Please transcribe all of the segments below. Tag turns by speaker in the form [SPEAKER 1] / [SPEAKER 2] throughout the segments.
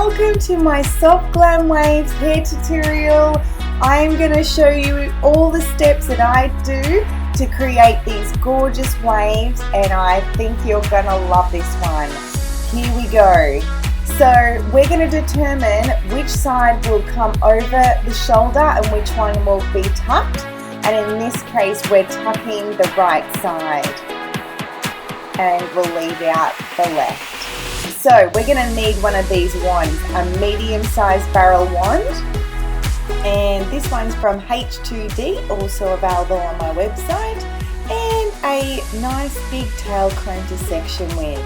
[SPEAKER 1] welcome to my soft glam waves hair tutorial. I'm going to show you all the steps that I do to create these gorgeous waves, and I think you're going to love this one. Here we go. So we're going to determine which side will come over the shoulder and which one will be tucked, and in this case we're tucking the right side and we'll leave out the left. So we're going to need one of these wands, a medium-sized barrel wand, and this one's from H2D, also available on my website, and a nice big tail comb to section with.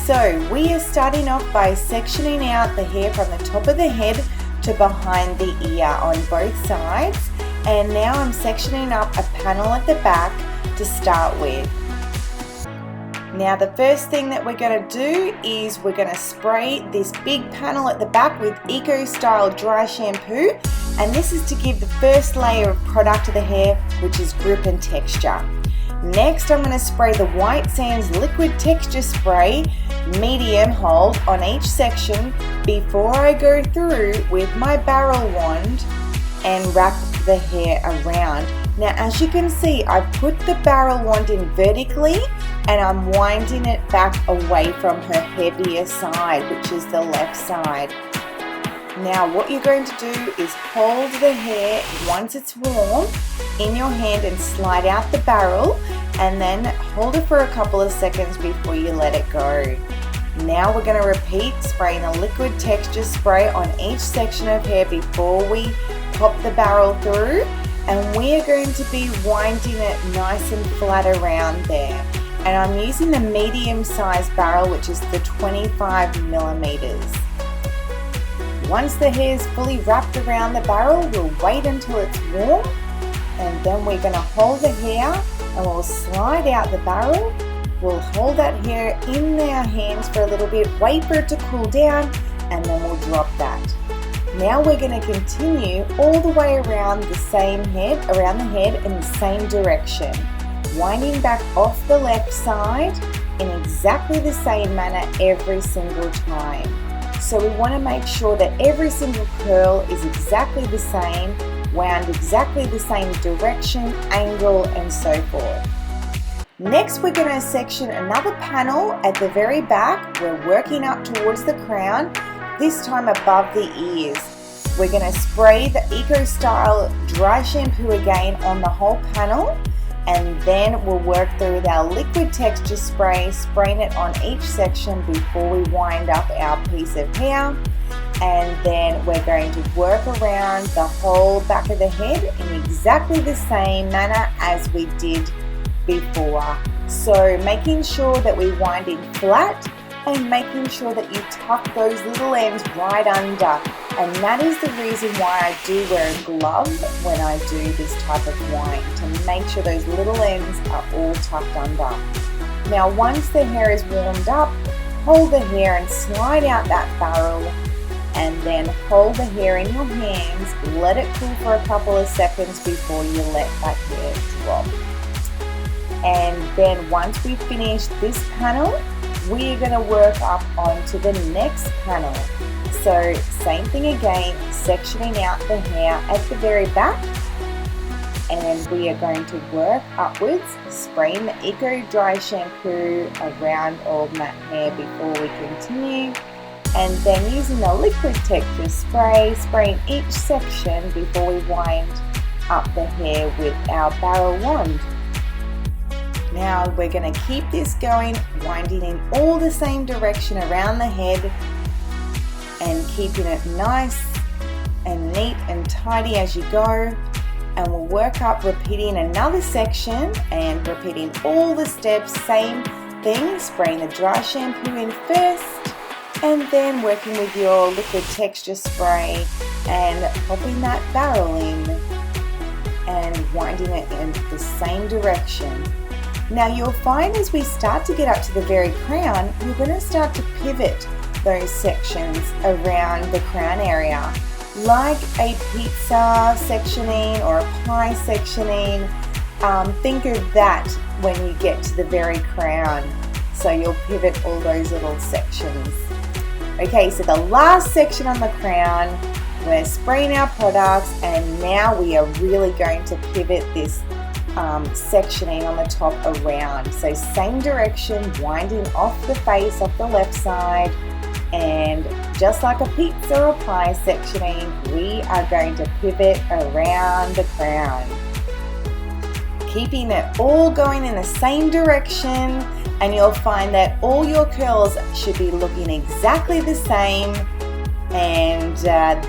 [SPEAKER 1] So we are starting off by sectioning out the hair from the top of the head to behind the ear on both sides, and now I'm sectioning up a panel at the back to start with. Now the first thing that we're going to do is we're going to spray this big panel at the back with Eco Style dry shampoo, and this is to give the first layer of product to the hair, which is grip and texture. Next I'm going to spray the White Sands liquid texture spray, medium hold on each section, before I go through with my barrel wand and wrap the hair around. Now as you can see, I've put the barrel wand in vertically and I'm winding it back away from her heavier side, which is the left side. Now what you're going to do is hold the hair once it's warm in your hand and slide out the barrel, and then hold it for a couple of seconds before you let it go. Now we're going to repeat spraying a liquid texture spray on each section of hair before we pop the barrel through, and we are going to be winding it nice and flat around there. And I'm using the medium sized barrel, which is the 25 millimeters. Once the hair is fully wrapped around the barrel, we'll wait until it's warm, and then we're going to hold the hair and we'll slide out the barrel. We'll hold that hair in our hands for a little bit, wait for it to cool down, and then we'll drop that. Now we're going to continue all the way around the head in the same direction, winding back off the left side in exactly the same manner every single time. So we want to make sure that every single curl is exactly the same, wound exactly the same direction, angle, and so forth. Next we're going to section another panel at the very back. We're working up towards the crown, this time above the ears. We're going to spray the Eco Style dry shampoo again on the whole panel, and then we'll work through with our liquid texture spray, spraying it on each section before we wind up our piece of hair. And then we're going to work around the whole back of the head in exactly the same manner as we did before. So making sure that we wind in flat and making sure that you tuck those little ends right under. And that is the reason why I do wear a glove when I do this type of wind, to make sure those little ends are all tucked under. Now once the hair is warmed up, hold the hair and slide out that barrel, and then hold the hair in your hands, let it cool for a couple of seconds before you let that hair drop. And then once we finish this panel, we're going to work up onto the next panel. So same thing again, sectioning out the hair at the very back, and we are going to work upwards, spraying the Eco Dry Shampoo around all that hair before we continue, and then using the liquid texture spray, spraying each section before we wind up the hair with our barrel wand. Now we're going to keep this going, winding in all the same direction around the head and keeping it nice and neat and tidy as you go. And we'll work up repeating another section and repeating all the steps, same thing, spraying the dry shampoo in first, and then working with your liquid texture spray and popping that barrel in and winding it in the same direction. Now you'll find as we start to get up to the very crown, you're going to start to pivot those sections around the crown area, like a pizza sectioning or a pie sectioning. Think of that when you get to the very crown. So you'll pivot all those little sections. Okay, so the last section on the crown, we're spraying our products, and now we are really going to pivot this sectioning on the top around. So same direction, winding off the face of the left side, and just like a pizza or pie sectioning, we are going to pivot around the crown, keeping it all going in the same direction, and you'll find that all your curls should be looking exactly the same. And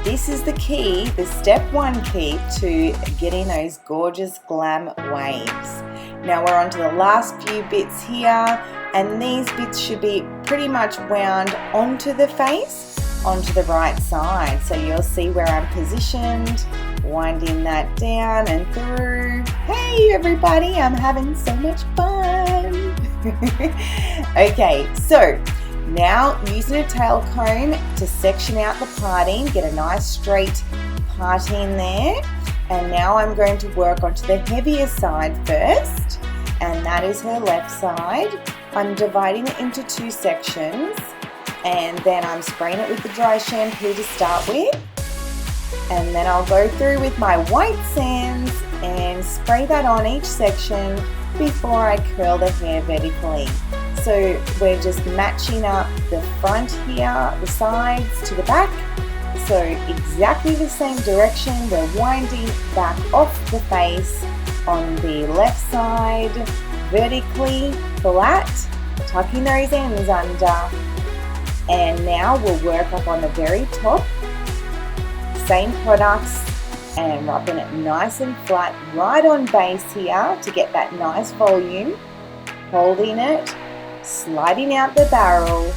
[SPEAKER 1] this is the key, the step 1 key to getting those gorgeous glam waves. Now we're on to the last few bits here, and these bits should be pretty much wound onto the face, onto the right side. So you'll see where I'm positioned, winding that down and through. Hey everybody, I'm having so much fun. Okay, so now using a tail comb to section out the parting, get a nice straight parting there. And now I'm going to work onto the heavier side first, and that is her left side. I'm dividing it into 2 sections, and then I'm spraying it with the dry shampoo to start with. And then I'll go through with my white sands and spray that on each section before I curl the hair vertically. So we're just matching up the front here, the sides to the back. So exactly the same direction, we're winding back off the face on the left side, vertically flat, tucking those ends under. And now we'll work up on the very top, same products, and rubbing it nice and flat right on base here to get that nice volume, holding it, sliding out the barrel.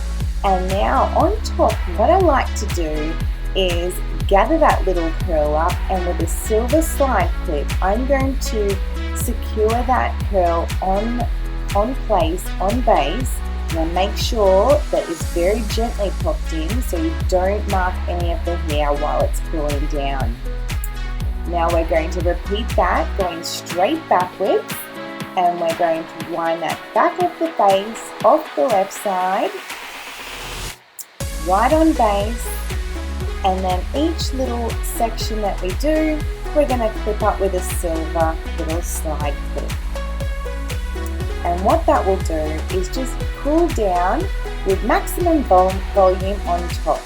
[SPEAKER 1] And now on top, what I like to do is gather that little curl up, and with a silver slide clip I'm going to secure that curl on place, on base. Now make sure that it's very gently popped in so you don't mark any of the hair while it's cooling down. Now we're going to repeat that, going straight backwards, and we're going to wind that back off the face, off the left side, right on base, and then each little section that we do, we're going to clip up with a silver little slide clip. And what that will do is just cool down with maximum volume on top,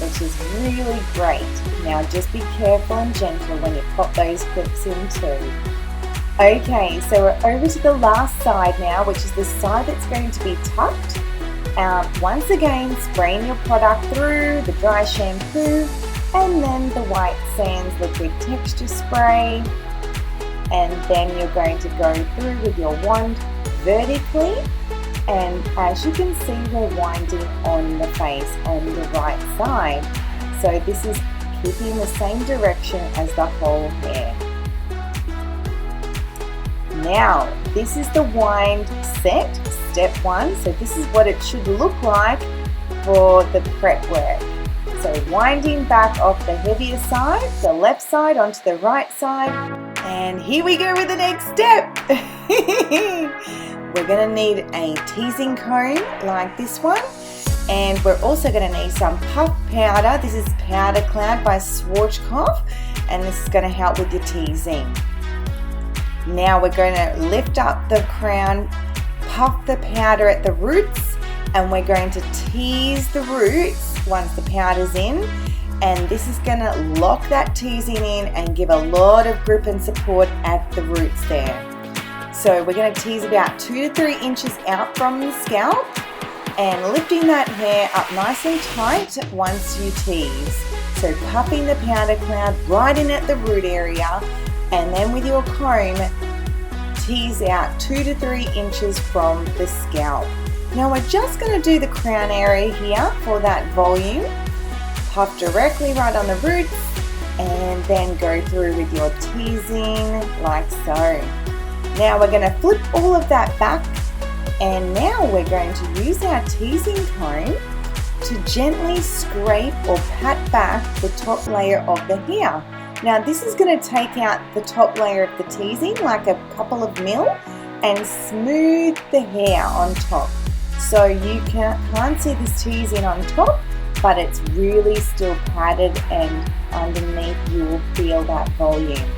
[SPEAKER 1] which is really great. Now just be careful and gentle when you pop those clips in too. Okay, so we're over to the last side now, which is the side that's going to be tucked. Once again, spraying your product through the dry shampoo, and then the white sands liquid texture spray, and then you're going to go through with your wand vertically, and as you can see, we're winding on the face on the right side. So this is keeping the same direction as the whole hair. Now, this is the wind set, step 1. So this is what it should look like for the prep work. So winding back off the heavier side, the left side onto the right side. And here we go with the next step. We're going to need a teasing comb like this one. And we're also going to need some puff powder. This is Powder Cloud by Schwarzkopf, and this is going to help with your teasing. Now we're going to lift up the crown, puff the powder at the roots, and we're going to tease the roots once the powder's in. And this is going to lock that teasing in and give a lot of grip and support at the roots there. So we're going to tease about 2 to 3 inches out from the scalp, and lifting that hair up nice and tight once you tease. So puffing the powder cloud right in at the root area, and then with your comb, tease out 2 to 3 inches from the scalp. Now we're just going to do the crown area here for that volume. Puff directly right on the roots, and then go through with your teasing like so. Now we're going to flip all of that back, and now we're going to use our teasing comb to gently scrape or pat back the top layer of the hair. Now this is going to take out the top layer of the teasing like a couple of mil and smooth the hair on top. So you can't see this teasing on top, but it's really still padded, and underneath you will feel that volume.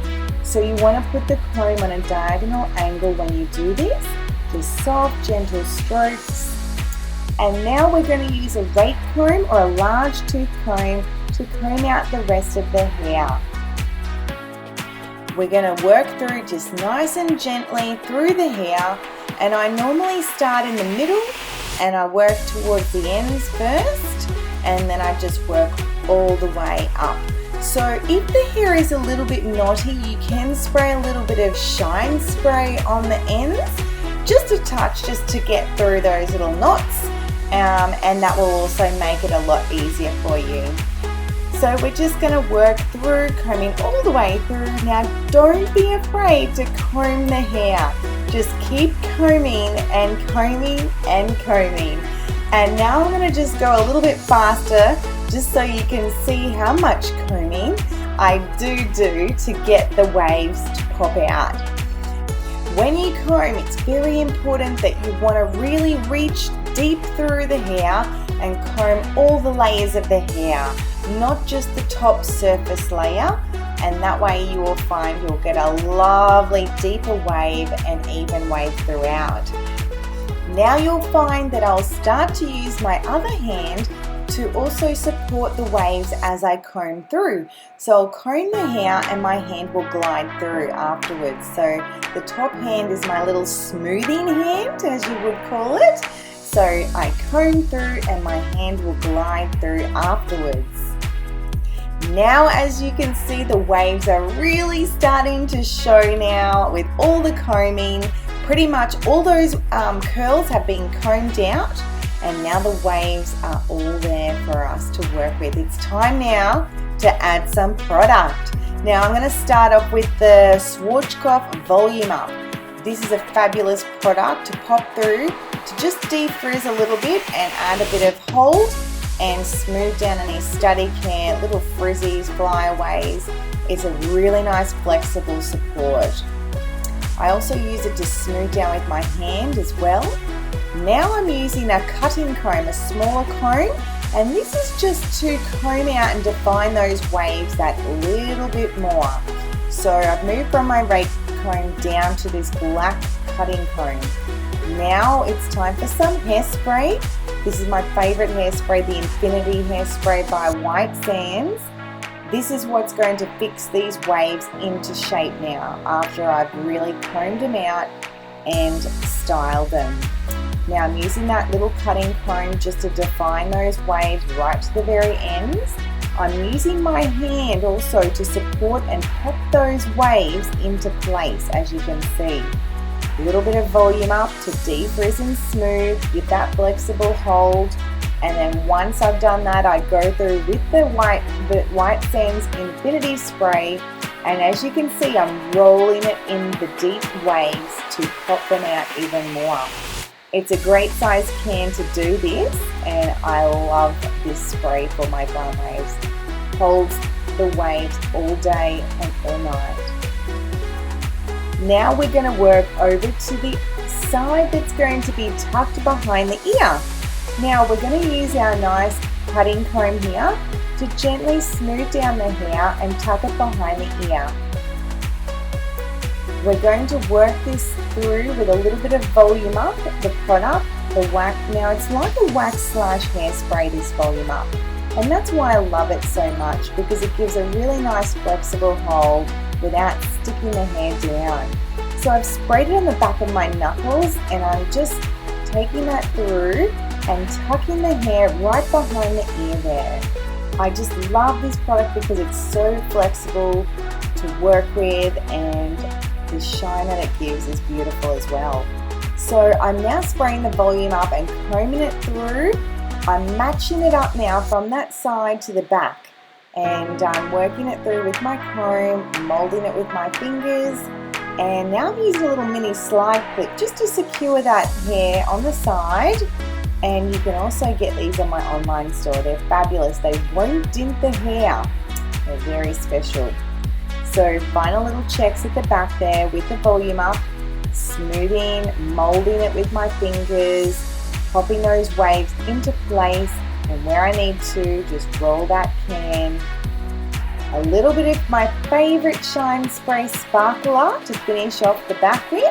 [SPEAKER 1] So you want to put the comb on a diagonal angle when you do this, just soft, gentle strokes. And now we're going to use a rake comb or a large tooth comb to comb out the rest of the hair. We're going to work through just nice and gently through the hair, and I normally start in the middle and I work towards the ends first, and then I just work all the way up. So if the hair is a little bit knotty, you can spray a little bit of shine spray on the ends, just a touch, just to get through those little knots, and that will also make it a lot easier for you. So we're just going to work through, combing all the way through. Now don't be afraid to comb the hair. Just keep combing and combing and combing. And now I'm going to just go a little bit faster just so you can see how much combing I do to get the waves to pop out. When you comb, it's very important that you want to really reach deep through the hair and comb all the layers of the hair, not just the top surface layer, and that way you will find you'll get a lovely deeper wave and even wave throughout. Now you'll find that I'll start to use my other hand to also support the waves as I comb through. So I'll comb the hair and my hand will glide through afterwards. So the top hand is my little smoothing hand, as you would call it. So I comb through and my hand will glide through afterwards. Now, as you can see, the waves are really starting to show now with all the combing. Pretty much all those curls have been combed out, and now the waves are all there for us to work with. It's time now to add some product. Now I'm going to start off with the Schwarzkopf Volume Up. This is a fabulous product to pop through, to just defrizz a little bit and add a bit of hold and smooth down any static hair, little frizzies, flyaways. It's a really nice flexible support. I also use it to smooth down with my hand as well. Now I'm using a cutting comb, a smaller comb, and this is just to comb out and define those waves that little bit more. So I've moved from my rake comb down to this black cutting comb. Now it's time for some hairspray. This is my favorite hairspray, the Infinity Hairspray by White Sands. This is what's going to fix these waves into shape now after I've really combed them out and styled them. Now I'm using that little cutting comb just to define those waves right to the very ends. I'm using my hand also to support and pop those waves into place, as you can see. A little bit of volume up to defrizz and smooth, give that flexible hold, and then once I've done that, I go through with the White Sands Infinity Spray, and as you can see, I'm rolling it in the deep waves to pop them out even more. It's a great size can to do this, and I love this spray for my GLAM waves. Holds the waves all day and all night. Now we're going to work over to the side that's going to be tucked behind the ear. Now we're going to use our nice cutting comb here to gently smooth down the hair and tuck it behind the ear. We're going to work this through with a little bit of volume up, the product, the wax. Now it's like a wax slash hairspray, this volume up. And that's why I love it so much, because it gives a really nice flexible hold without sticking the hair down. So I've sprayed it on the back of my knuckles, and I'm just taking that through and tucking the hair right behind the ear there. I just love this product because it's so flexible to work with, and the shine that it gives is beautiful as well. So I'm now spraying the volume up and combing it through. I'm matching it up now from that side to the back, and I'm working it through with my comb, molding it with my fingers, and now I'm using a little mini slide clip just to secure that hair on the side. And you can also get these on my online store. They're fabulous. They won't dint the hair. They're very special. So final little checks at the back there with the volume up, smoothing, molding it with my fingers, popping those waves into place, And where I need to, just roll that can. A little bit of my favorite Shine Spray Sparkler to finish off the back with.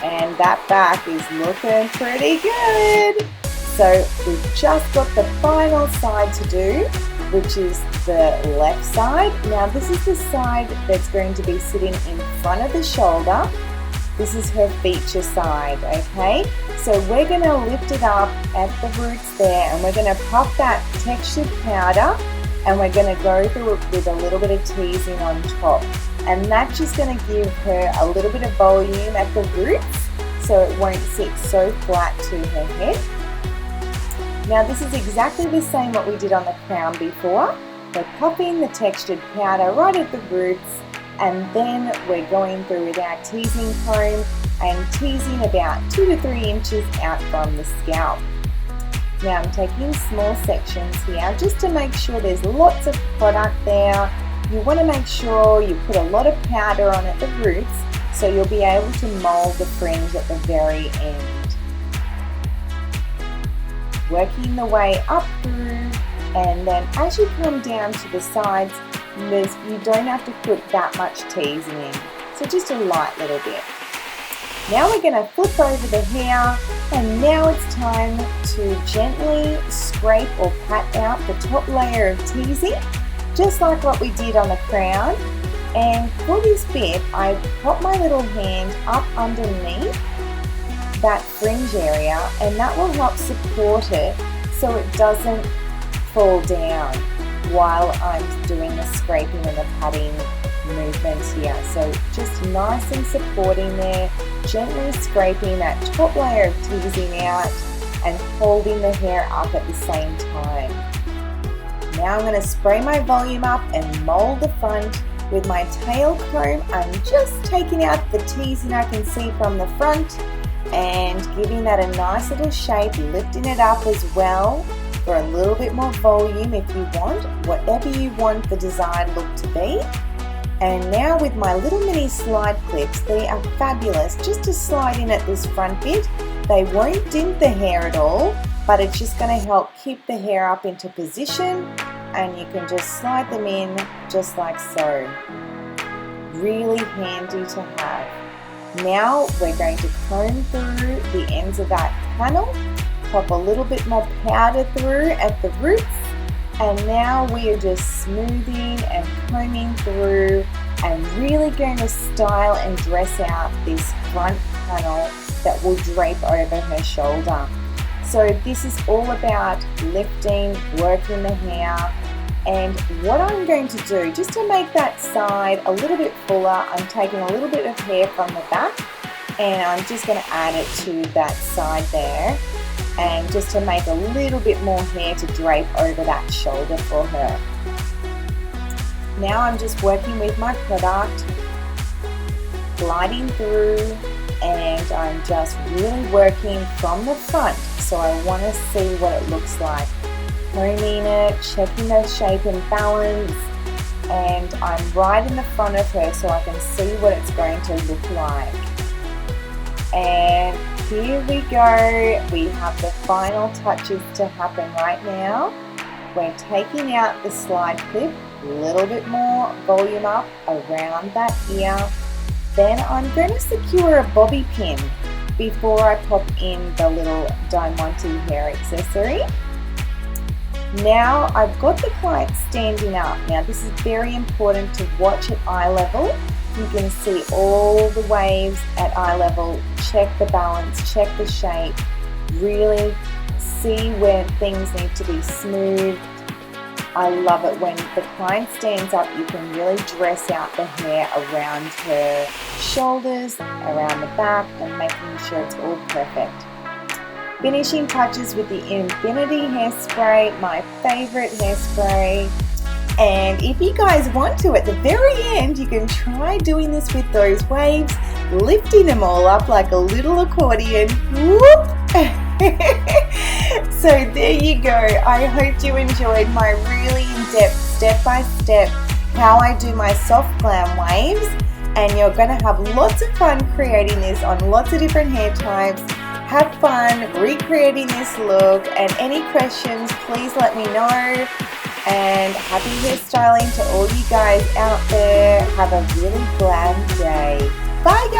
[SPEAKER 1] And that back is looking pretty good. So we've just got the final side to do, which is the left side. Now this is the side that's going to be sitting in front of the shoulder. This is her feature side, okay? So we're going to lift it up at the roots there, and we're going to pop that textured powder, and we're going to go through it with a little bit of teasing on top. And that's just going to give her a little bit of volume at the roots, so it won't sit so flat to her head. Now this is exactly the same what we did on the crown before. We're popping the textured powder right at the roots, and then we're going through with our teasing comb and teasing about 2 to 3 inches out from the scalp. Now I'm taking small sections here just to make sure there's lots of product there. You want to make sure you put a lot of powder on at the roots so you'll be able to mold the fringe at the very end. Working the way up through, and then as you come down to the sides, you don't have to put that much teasing in, so just a light little bit. Now we're going to flip over the hair, and now it's time to gently scrape or pat out the top layer of teasing, just like what we did on the crown. And for this bit, I pop my little hand up underneath that fringe area, and that will help support it so it doesn't fall down while I'm doing the scraping and the patting movements here. So just nice and supporting there, gently scraping that top layer of teasing out and holding the hair up at the same time. Now I'm going to spray my volume up and mold the front with my tail comb. I'm just taking out the teasing I can see from the front and giving that a nice little shape, lifting it up as well for a little bit more volume if you want, whatever you want the design look to be. And now with my little mini slide clips, they are fabulous just to slide in at this front bit. They won't dent the hair at all, but it's just going to help keep the hair up into position, and you can just slide them in just like so. Really handy to have. Now we're going to comb through the ends of that panel, pop a little bit more powder through at the roots, and now we are just smoothing and combing through and really going to style and dress out this front panel that will drape over her shoulder. So this is all about lifting, working the hair. And what I'm going to do, just to make that side a little bit fuller, I'm taking a little bit of hair from the back and I'm just going to add it to that side there, and just to make a little bit more hair to drape over that shoulder for her. Now I'm just working with my product, gliding through, and I'm just really working from the front, so I want to see what it looks like. Combing it, checking the shape and balance, and I'm right in the front of her so I can see what it's going to look like. And here we go, we have the final touches to happen right now. We're taking out the slide clip, a little bit more volume up around that ear. Then I'm going to secure a bobby pin before I pop in the little diamante hair accessory. Now I've got the client standing up. Now this is very important to watch at eye level. You can see all the waves at eye level, check the balance, check the shape, really see where things need to be smoothed. I love it when the client stands up, you can really dress out the hair around her shoulders, around the back, and making sure it's all perfect. Finishing touches with the Infinity hairspray, my favorite hairspray. And if you guys want to, at the very end, you can try doing this with those waves, lifting them all up like a little accordion. Whoop! So there you go. I hope you enjoyed my really in-depth step-by-step how I do my soft glam waves. And you're going to have lots of fun creating this on lots of different hair types. Have fun recreating this look, and any questions, please let me know. And happy hairstyling to all you guys out there. Have a really glam day. Bye guys.